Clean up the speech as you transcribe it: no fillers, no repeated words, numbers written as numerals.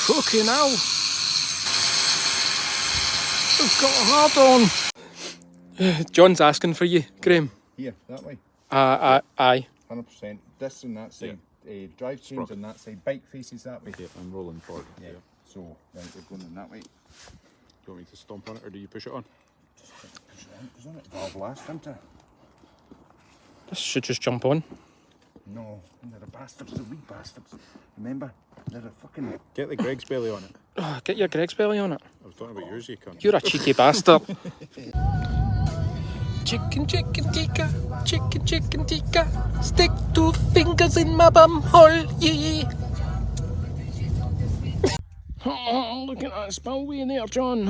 Fucking hell. I've got a hard on. John's asking for you, Graham. Here, that way. Aye. 100%. This on that side. Drive chains on that side. Bike faces that way. Yeah, I'm rolling forward. Yeah. So, right, we're going in that way. Do you want me to stomp on it or do you push it on? Just push it on. It's on it. Valve last, isn't it? This should just jump on. No, they're the bastards, the wee bastards. Remember? They're a fucking... Get the Greg's belly on it. Oh, get your Greg's belly on it. I was talking about yours, you cunt. You're a cheeky bastard. Chicken tikka, chicken tikka. Stick 2 fingers in my bum hole, yeah. Oh, look at that spillway in there, John.